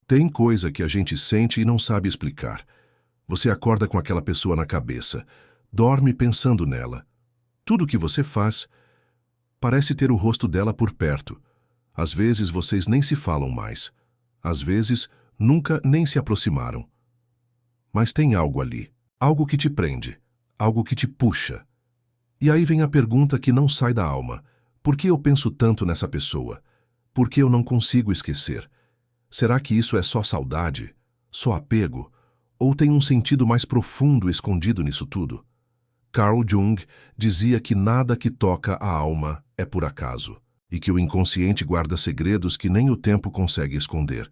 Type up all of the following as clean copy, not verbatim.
Tem coisa que a gente sente e não sabe explicar. Você acorda com aquela pessoa na cabeça, dorme pensando nela. Tudo o que você faz parece ter o rosto dela por perto. Às vezes vocês nem se falam mais. Às vezes nunca nem se aproximaram. Mas tem algo ali, algo que te prende, algo que te puxa. E aí vem a pergunta que não sai da alma. Por que eu penso tanto nessa pessoa? Por que eu não consigo esquecer? Será que isso é só saudade? Só apego? Ou tem um sentido mais profundo escondido nisso tudo? Carl Jung dizia que nada que toca a alma é por acaso, e que o inconsciente guarda segredos que nem o tempo consegue esconder.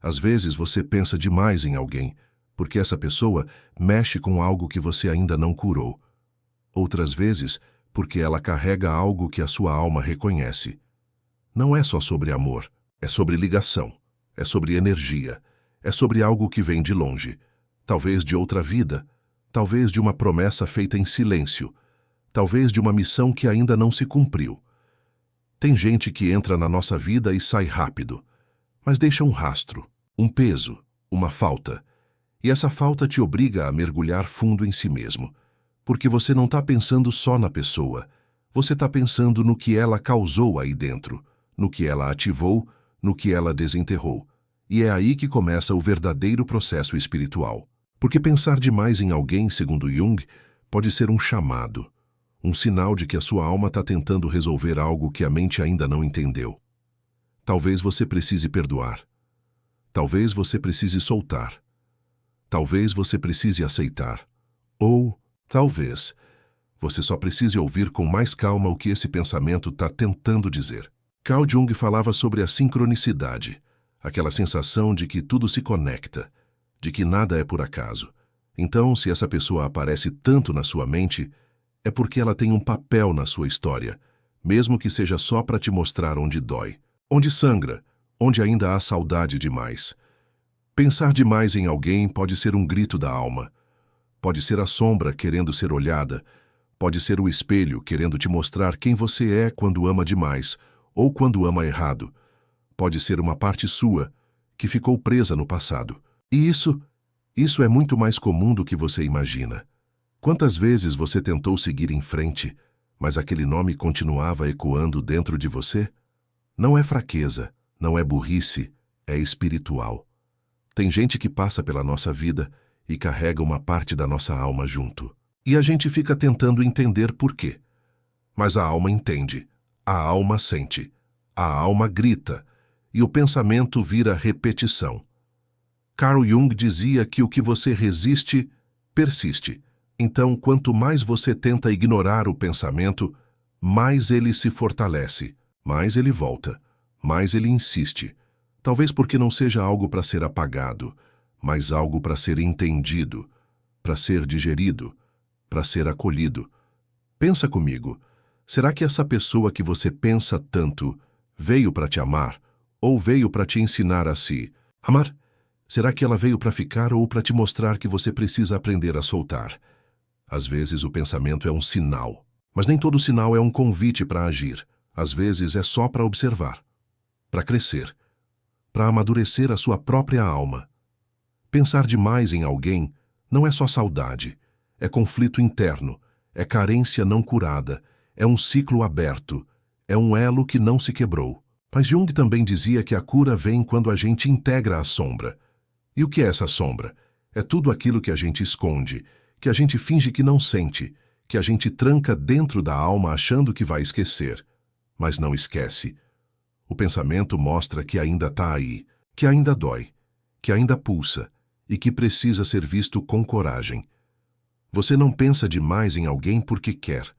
Às vezes você pensa demais em alguém, porque essa pessoa mexe com algo que você ainda não curou. Outras vezes, porque ela carrega algo que a sua alma reconhece. Não é só sobre amor, é sobre ligação, é sobre energia, é sobre algo que vem de longe, talvez de outra vida, talvez de uma promessa feita em silêncio, talvez de uma missão que ainda não se cumpriu. Tem gente que entra na nossa vida e sai rápido, mas deixa um rastro, um peso, uma falta. E essa falta te obriga a mergulhar fundo em si mesmo, porque você não está pensando só na pessoa, você está pensando no que ela causou aí dentro, no que ela ativou, no que ela desenterrou. E é aí que começa o verdadeiro processo espiritual. Porque pensar demais em alguém, segundo Jung, pode ser um chamado, um sinal de que a sua alma está tentando resolver algo que a mente ainda não entendeu. Talvez você precise perdoar. Talvez você precise soltar. Talvez você precise aceitar. Ou, talvez, você só precise ouvir com mais calma o que esse pensamento está tentando dizer. Carl Jung falava sobre a sincronicidade, aquela sensação de que tudo se conecta, de que nada é por acaso. Então, se essa pessoa aparece tanto na sua mente, é porque ela tem um papel na sua história, mesmo que seja só para te mostrar onde dói, onde sangra, onde ainda há saudade demais. Pensar demais em alguém pode ser um grito da alma, pode ser a sombra querendo ser olhada, pode ser o espelho querendo te mostrar quem você é quando ama demais ou quando ama errado. Pode ser uma parte sua que ficou presa no passado. E isso é muito mais comum do que você imagina. Quantas vezes você tentou seguir em frente, mas aquele nome continuava ecoando dentro de você? Não é fraqueza, não é burrice, é espiritual. Tem gente que passa pela nossa vida e carrega uma parte da nossa alma junto. E a gente fica tentando entender por quê. Mas a alma entende, a alma sente, a alma grita, e o pensamento vira repetição. Carl Jung dizia que o que você resiste, persiste. Então, quanto mais você tenta ignorar o pensamento, mais ele se fortalece, mais ele volta, mais ele insiste. Talvez porque não seja algo para ser apagado, mas algo para ser entendido, para ser digerido, para ser acolhido. Pensa comigo, será que essa pessoa que você pensa tanto veio para te amar ou veio para te ensinar a se amar? Será que ela veio para ficar ou para te mostrar que você precisa aprender a soltar? Às vezes o pensamento é um sinal, mas nem todo sinal é um convite para agir. Às vezes é só para observar, para crescer, para amadurecer a sua própria alma. Pensar demais em alguém não é só saudade, é conflito interno, é carência não curada, é um ciclo aberto, é um elo que não se quebrou. Mas Jung também dizia que a cura vem quando a gente integra a sombra. E o que é essa sombra? É tudo aquilo que a gente esconde, que a gente finge que não sente, que a gente tranca dentro da alma achando que vai esquecer. Mas não esquece. O pensamento mostra que ainda está aí, que ainda dói, que ainda pulsa e que precisa ser visto com coragem. Você não pensa demais em alguém porque quer.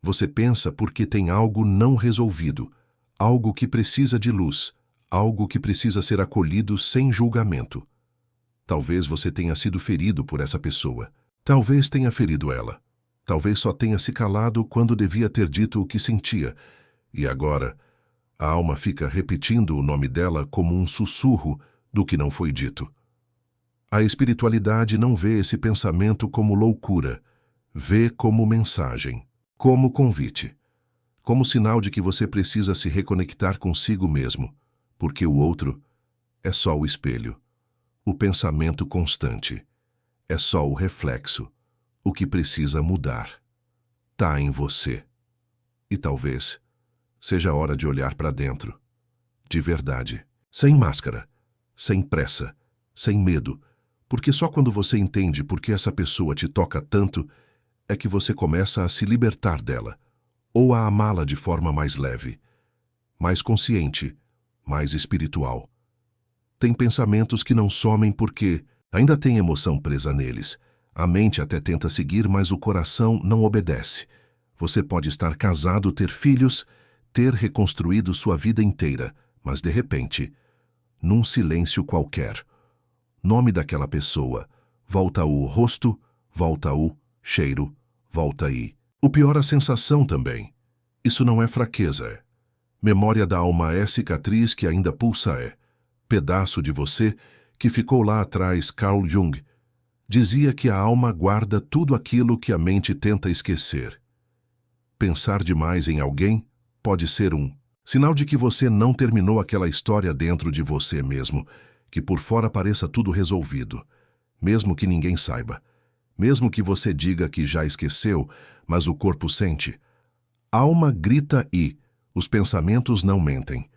Você pensa porque tem algo não resolvido, algo que precisa de luz, algo que precisa ser acolhido sem julgamento. Talvez você tenha sido ferido por essa pessoa. Talvez tenha ferido ela. Talvez só tenha se calado quando devia ter dito o que sentia. E agora, a alma fica repetindo o nome dela como um sussurro do que não foi dito. A espiritualidade não vê esse pensamento como loucura. Vê como mensagem, como convite, como sinal de que você precisa se reconectar consigo mesmo, porque o outro é só o espelho. O pensamento constante é só o reflexo. O que precisa mudar tá em você. E talvez seja hora de olhar para dentro, de verdade, sem máscara, sem pressa, sem medo, porque só quando você entende por que essa pessoa te toca tanto é que você começa a se libertar dela, ou a amá-la de forma mais leve, mais consciente, mais espiritual. Tem pensamentos que não somem porque ainda tem emoção presa neles. A mente até tenta seguir, mas o coração não obedece. Você pode estar casado, ter filhos, ter reconstruído sua vida inteira, mas de repente, num silêncio qualquer, nome daquela pessoa, volta o rosto, volta o cheiro, volta aí. O pior, a sensação também. Isso não é fraqueza, é. Memória da alma é cicatriz que ainda pulsa, é. Pedaço de você que ficou lá atrás. Carl Jung dizia que a alma guarda tudo aquilo que a mente tenta esquecer. Pensar demais em alguém pode ser um sinal de que você não terminou aquela história dentro de você mesmo, que por fora pareça tudo resolvido, mesmo que ninguém saiba, mesmo que você diga que já esqueceu, mas o corpo sente. A alma grita e os pensamentos não mentem.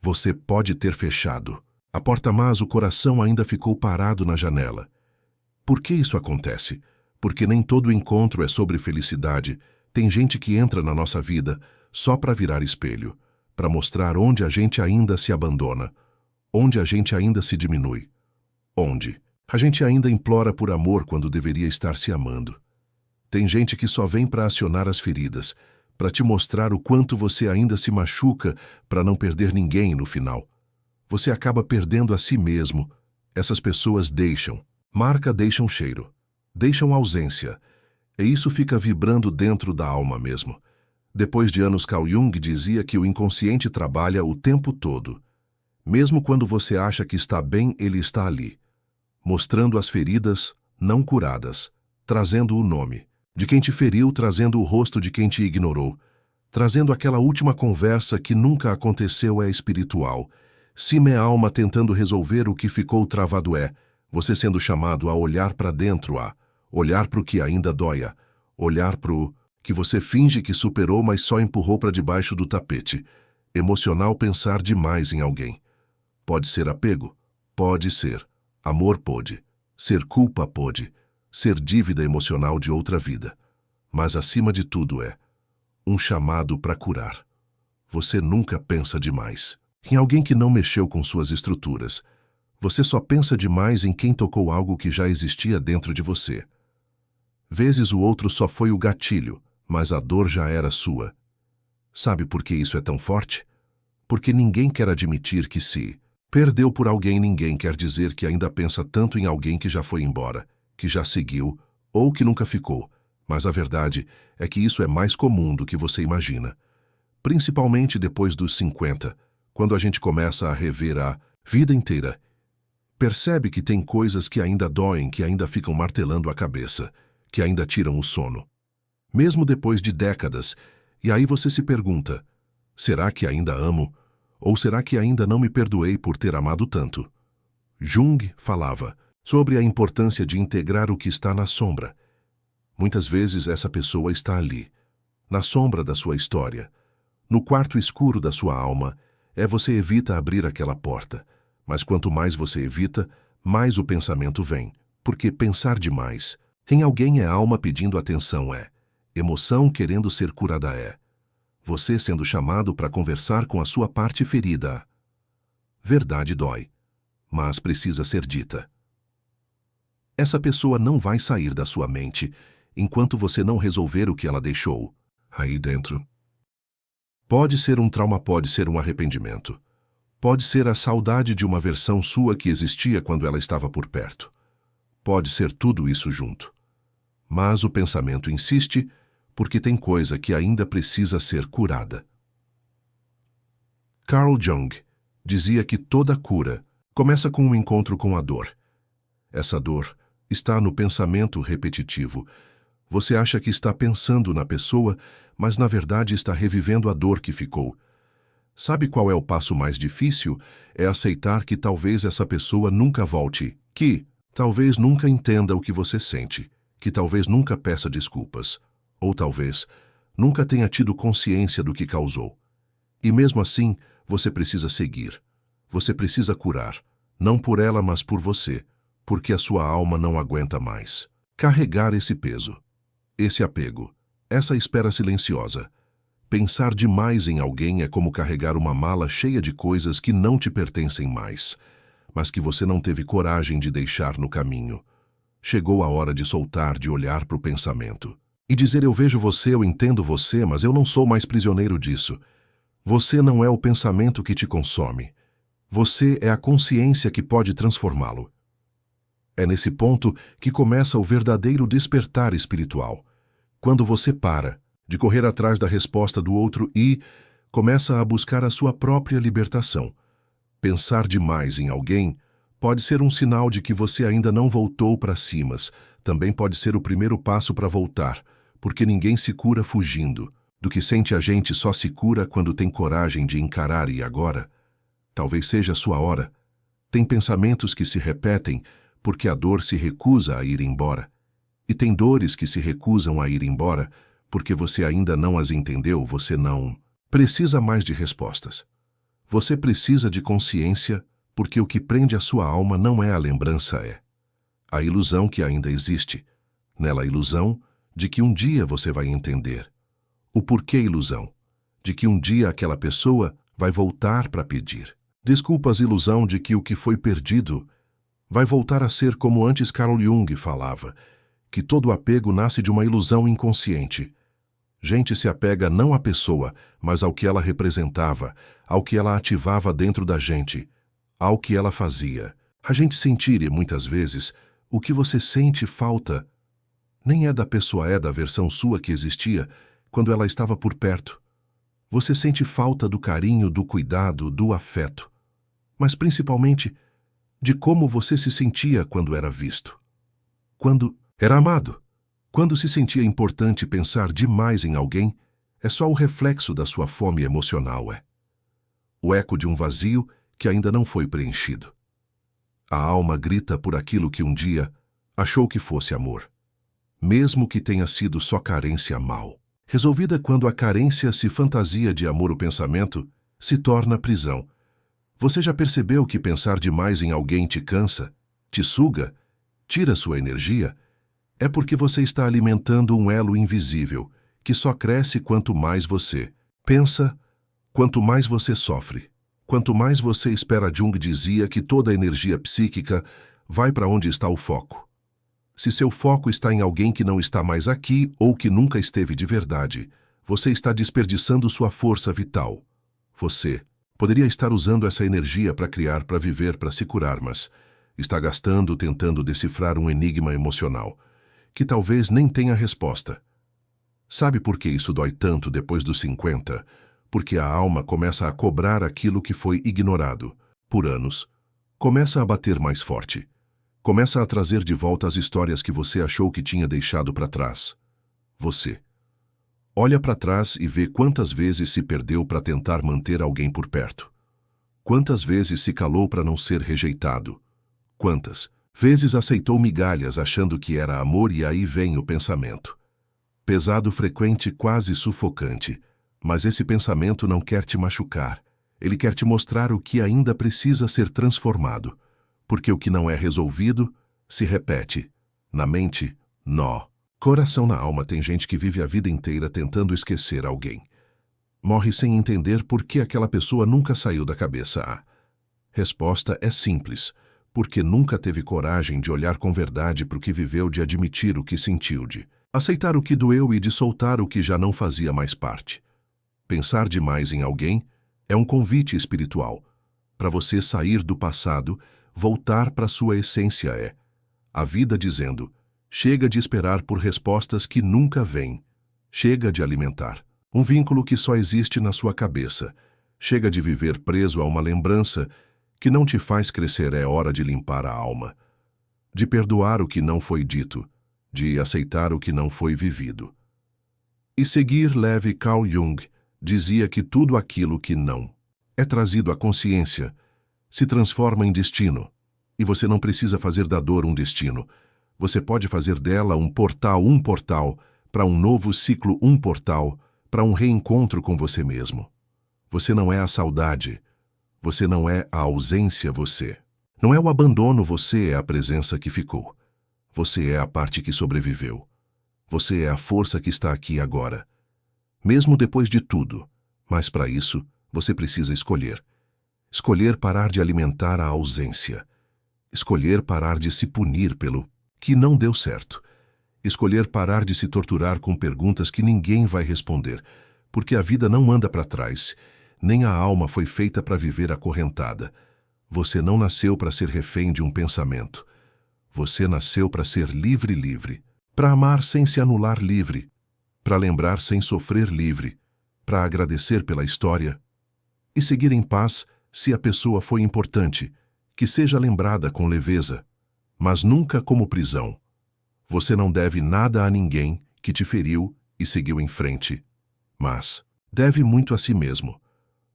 Você pode ter fechado a porta, mas o coração ainda ficou parado na janela. Por que isso acontece? Porque nem todo encontro é sobre felicidade. Tem gente que entra na nossa vida só para virar espelho, para mostrar onde a gente ainda se abandona, onde a gente ainda se diminui, onde a gente ainda implora por amor quando deveria estar se amando. Tem gente que só vem para acionar as feridas, para te mostrar o quanto você ainda se machuca para não perder ninguém no final. Você acaba perdendo a si mesmo. Essas pessoas deixam marca, deixam cheiro, deixam ausência, e isso fica vibrando dentro da alma mesmo. Depois de anos, Carl Jung dizia que o inconsciente trabalha o tempo todo. Mesmo quando você acha que está bem, ele está ali, mostrando as feridas não curadas, trazendo o nome de quem te feriu, trazendo o rosto de quem te ignorou, trazendo aquela última conversa que nunca aconteceu. É espiritual. Cima é a alma tentando resolver o que ficou travado, é você sendo chamado a olhar para dentro, a olhar para o que ainda dói, a olhar para o que você finge que superou, mas só empurrou para debaixo do tapete. Emocional, pensar demais em alguém. Pode ser apego? Pode ser. Amor pode. Ser culpa pode. Ser dívida emocional de outra vida. Mas acima de tudo é um chamado para curar. Você nunca pensa demais em alguém que não mexeu com suas estruturas. Você só pensa demais em quem tocou algo que já existia dentro de você. Vezes o outro só foi o gatilho, mas a dor já era sua. Sabe por que isso é tão forte? Porque ninguém quer admitir que se perdeu por alguém. Ninguém quer dizer que ainda pensa tanto em alguém que já foi embora, que já seguiu ou que nunca ficou. Mas a verdade é que isso é mais comum do que você imagina. Principalmente depois dos 50, quando a gente começa a rever a vida inteira. Percebe que tem coisas que ainda doem, que ainda ficam martelando a cabeça, que ainda tiram o sono. Mesmo depois de décadas, e aí você se pergunta, será que ainda amo? Ou será que ainda não me perdoei por ter amado tanto? Jung falava sobre a importância de integrar o que está na sombra. Muitas vezes essa pessoa está ali, na sombra da sua história, no quarto escuro da sua alma. Você evita abrir aquela porta, mas quanto mais você evita, mais o pensamento vem, porque pensar demais em alguém é alma pedindo atenção, é emoção querendo ser curada, é você sendo chamado para conversar com a sua parte ferida. Verdade dói, mas precisa ser dita. Essa pessoa não vai sair da sua mente enquanto você não resolver o que ela deixou aí dentro. Pode ser um trauma, pode ser um arrependimento. Pode ser a saudade de uma versão sua que existia quando ela estava por perto. Pode ser tudo isso junto. Mas o pensamento insiste porque tem coisa que ainda precisa ser curada. Carl Jung dizia que toda cura começa com um encontro com a dor. Essa dor está no pensamento repetitivo. Você acha que está pensando na pessoa, mas na verdade está revivendo a dor que ficou. Sabe qual é o passo mais difícil? É aceitar que talvez essa pessoa nunca volte, que talvez nunca entenda o que você sente, que talvez nunca peça desculpas, ou talvez nunca tenha tido consciência do que causou. E mesmo assim, você precisa seguir. Você precisa curar, não por ela, mas por você, porque a sua alma não aguenta mais carregar esse peso, esse apego, essa espera silenciosa. Pensar demais em alguém é como carregar uma mala cheia de coisas que não te pertencem mais, mas que você não teve coragem de deixar no caminho. Chegou a hora de soltar, de olhar para o pensamento e dizer: eu vejo você, eu entendo você, mas eu não sou mais prisioneiro disso. Você não é o pensamento que te consome. Você é a consciência que pode transformá-lo. É nesse ponto que começa o verdadeiro despertar espiritual. Quando você para de correr atrás da resposta do outro e começa a buscar a sua própria libertação. Pensar demais em alguém pode ser um sinal de que você ainda não voltou para cima, também pode ser o primeiro passo para voltar, porque ninguém se cura fugindo. Do que sente a gente só se cura quando tem coragem de encarar. E agora? Talvez seja a sua hora. Tem pensamentos que se repetem porque a dor se recusa a ir embora. E tem dores que se recusam a ir embora porque você ainda não as entendeu. Você não precisa mais de respostas. Você precisa de consciência, porque o que prende a sua alma não é a lembrança, é a ilusão que ainda existe. Nela, a ilusão de que um dia você vai entender. O porquê ilusão? De que um dia aquela pessoa vai voltar para pedir desculpas. Ilusão de que o que foi perdido vai voltar a ser como antes. Carl Jung falava que todo apego nasce de uma ilusão inconsciente. Gente se apega não à pessoa, mas ao que ela representava, ao que ela ativava dentro da gente, ao que ela fazia. A gente sentir, e muitas vezes, o que você sente falta nem é da pessoa, é da versão sua que existia quando ela estava por perto. Você sente falta do carinho, do cuidado, do afeto, mas principalmente de como você se sentia quando era visto, quando era amado. Quando se sentia importante. Pensar demais em alguém é só o reflexo da sua fome emocional, é o eco de um vazio que ainda não foi preenchido. A alma grita por aquilo que um dia achou que fosse amor, mesmo que tenha sido só carência mal resolvida. Quando a carência se fantasia de amor, o pensamento se torna prisão. Você já percebeu que pensar demais em alguém te cansa, te suga, tira sua energia? É porque você está alimentando um elo invisível, que só cresce quanto mais você pensa, quanto mais você sofre, quanto mais você espera. Jung dizia que toda a energia psíquica vai para onde está o foco. Se seu foco está em alguém que não está mais aqui ou que nunca esteve de verdade, você está desperdiçando sua força vital. Você poderia estar usando essa energia para criar, para viver, para se curar, mas está gastando tentando decifrar um enigma emocional que talvez nem tenha resposta. Sabe por que isso dói tanto depois dos 50? Porque a alma começa a cobrar aquilo que foi ignorado por anos. Começa a bater mais forte. Começa a trazer de volta as histórias que você achou que tinha deixado para trás. Você olha para trás e vê quantas vezes se perdeu para tentar manter alguém por perto. Quantas vezes se calou para não ser rejeitado. Quantas vezes aceitou migalhas achando que era amor. E aí vem o pensamento. Pesado, frequente, quase sufocante. Mas esse pensamento não quer te machucar. Ele quer te mostrar o que ainda precisa ser transformado. Porque o que não é resolvido se repete. Na mente, nó. Coração. Na alma. Tem gente que vive a vida inteira tentando esquecer alguém. Morre sem entender por que aquela pessoa nunca saiu da cabeça. A resposta é simples. Porque nunca teve coragem de olhar com verdade para o que viveu, de admitir o que sentiu, de aceitar o que doeu e de soltar o que já não fazia mais parte. Pensar demais em alguém é um convite espiritual para você sair do passado, voltar para sua essência. É a vida dizendo: chega de esperar por respostas que nunca vêm. Chega de alimentar um vínculo que só existe na sua cabeça. Chega de viver preso a uma lembrança que não te faz crescer. É hora de limpar a alma, de perdoar o que não foi dito, de aceitar o que não foi vivido. E seguir leve. Carl Jung dizia que tudo aquilo que não é trazido à consciência, se transforma em destino. E você não precisa fazer da dor um destino. Você pode fazer dela um portal para um novo ciclo, um portal para um reencontro com você mesmo. Você não é a saudade. Você não é a ausência, você. Não é o abandono, você é a presença que ficou. Você é a parte que sobreviveu. Você é a força que está aqui agora. Mesmo depois de tudo. Mas para isso, você precisa escolher. Escolher parar de alimentar a ausência. Escolher parar de se punir pelo que não deu certo. Escolher parar de se torturar com perguntas que ninguém vai responder, porque a vida não anda para trás, nem a alma foi feita para viver acorrentada. Você não nasceu para ser refém de um pensamento. Você nasceu para ser livre, para amar sem se anular livre, para lembrar sem sofrer livre, para agradecer pela história e seguir em paz se a pessoa foi importante, que seja lembrada com leveza, mas nunca como prisão. Você não deve nada a ninguém que te feriu e seguiu em frente, mas deve muito a si mesmo,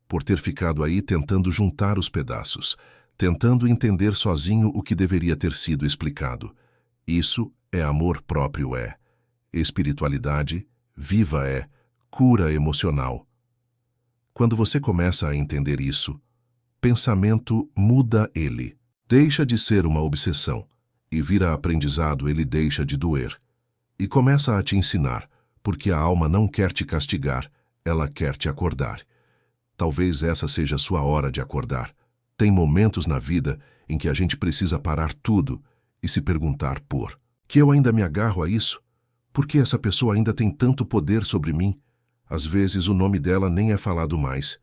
por ter ficado aí tentando juntar os pedaços, tentando entender sozinho o que deveria ter sido explicado. Isso é amor próprio, é espiritualidade viva, é cura emocional. Quando você começa a entender isso, pensamento muda ele. Deixa de ser uma obsessão e vira aprendizado, ele deixa de doer. E começa a te ensinar, porque a alma não quer te castigar, ela quer te acordar. Talvez essa seja a sua hora de acordar. Tem momentos na vida em que a gente precisa parar tudo e se perguntar por que eu ainda me agarro a isso? Por que essa pessoa ainda tem tanto poder sobre mim? Às vezes o nome dela nem é falado mais,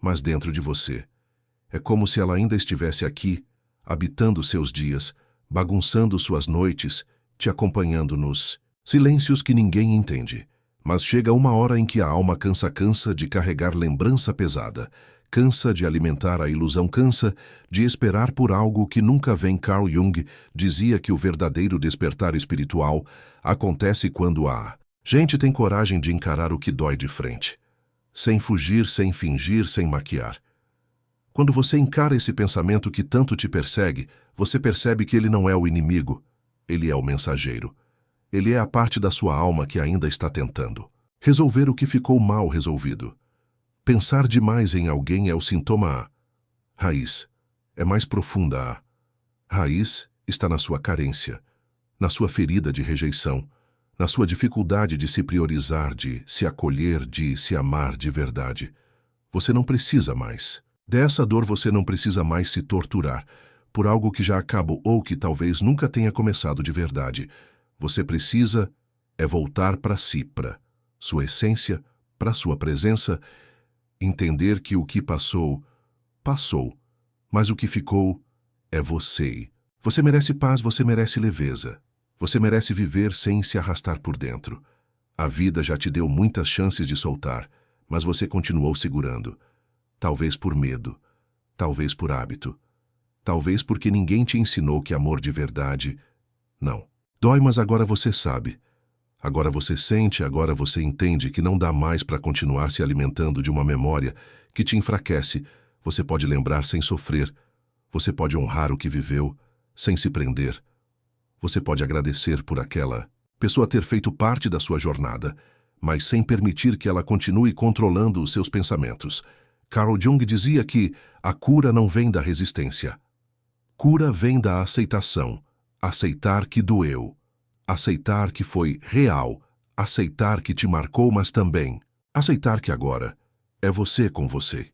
mas dentro de você. É como se ela ainda estivesse aqui, habitando seus dias, bagunçando suas noites, te acompanhando nos silêncios que ninguém entende. Mas chega uma hora em que a alma cansa de carregar lembrança pesada, cansa de alimentar a ilusão, cansa de esperar por algo que nunca vem. Carl Jung dizia que o verdadeiro despertar espiritual acontece quando a gente tem coragem de encarar o que dói de frente, sem fugir, sem fingir, sem maquiar. Quando você encara esse pensamento que tanto te persegue, você percebe que ele não é o inimigo, ele é o mensageiro. Ele é a parte da sua alma que ainda está tentando resolver o que ficou mal resolvido. Pensar demais em alguém é o sintoma. A raiz é mais profunda. A raiz está na sua carência, na sua ferida de rejeição, na sua dificuldade de se priorizar, de se acolher, de se amar de verdade. Você não precisa mais dessa dor, você não precisa mais se torturar por algo que já acabou ou que talvez nunca tenha começado de verdade. Você precisa voltar para si, para sua essência, para sua presença, entender que o que passou, passou, mas o que ficou é você. Você merece paz, você merece leveza. Você merece viver sem se arrastar por dentro. A vida já te deu muitas chances de soltar, mas você continuou segurando. Talvez por medo, talvez por hábito, talvez porque ninguém te ensinou que amor de verdade não dói, mas agora você sabe. Agora você sente, agora você entende que não dá mais para continuar se alimentando de uma memória que te enfraquece. Você pode lembrar sem sofrer. Você pode honrar o que viveu, sem se prender. Você pode agradecer por aquela pessoa ter feito parte da sua jornada, mas sem permitir que ela continue controlando os seus pensamentos. Carl Jung dizia que a cura não vem da resistência. Cura vem da aceitação. Aceitar que doeu. Aceitar que foi real, aceitar que te marcou, mas também aceitar que agora é você com você.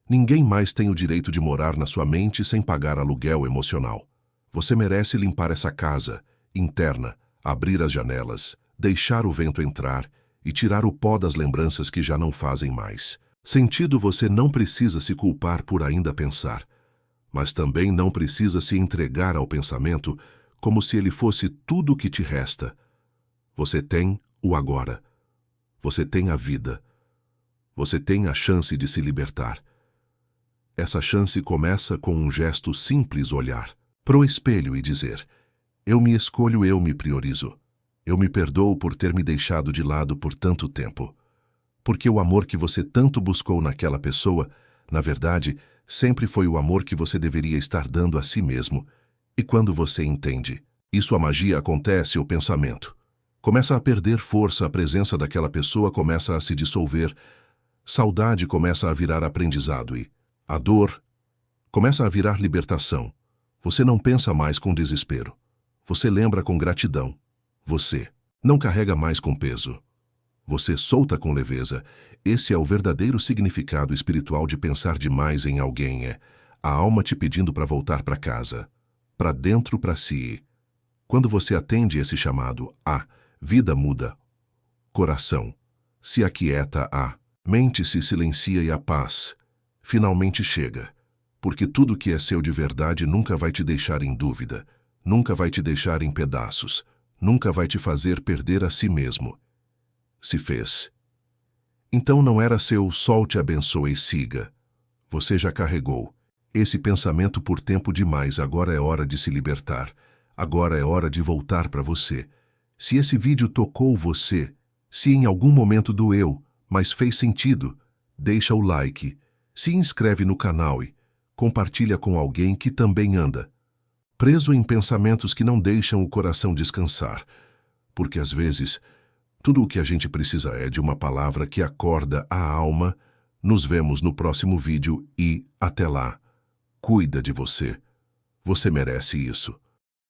Ninguém mais tem o direito de morar na sua mente sem pagar aluguel emocional. Você merece limpar essa casa interna, abrir as janelas, deixar o vento entrar e tirar o pó das lembranças que já não fazem mais sentido. Você não precisa se culpar por ainda pensar, mas também não precisa se entregar ao pensamento como se ele fosse tudo o que te resta. Você tem o agora. Você tem a vida. Você tem a chance de se libertar. Essa chance começa com um gesto simples: olhar pro espelho e dizer: eu me escolho, eu me priorizo. Eu me perdoo por ter me deixado de lado por tanto tempo. Porque o amor que você tanto buscou naquela pessoa Na verdade, sempre foi o amor que você deveria estar dando a si mesmo. E quando você entende, isso a magia acontece, o pensamento. Começa a perder força, a presença daquela pessoa começa a se dissolver, saudade começa a virar aprendizado e a dor começa a virar libertação. Você não pensa mais com desespero. Você lembra com gratidão. Você não carrega mais com peso. Você solta com leveza. Esse é o verdadeiro significado espiritual de pensar demais em alguém. É a alma te pedindo para voltar para casa, para dentro, para si. Quando você atende esse chamado, a vida muda. Coração se aquieta, a mente se silencia e a paz finalmente chega. Porque tudo que é seu de verdade nunca vai te deixar em dúvida, nunca vai te deixar em pedaços, nunca vai te fazer perder a si mesmo. Se fez. Então não era seu, sol te abençoe e siga. Você já carregou esse pensamento por tempo demais, agora é hora de se libertar. Agora é hora de voltar para você. Se esse vídeo tocou você, se em algum momento doeu, mas fez sentido, deixa o like, se inscreve no canal e compartilha com alguém que também anda preso em pensamentos que não deixam o coração descansar. Porque às vezes, tudo o que a gente precisa é de uma palavra que acorda a alma. Nos vemos no próximo vídeo e, até lá, cuida de você. Você merece isso.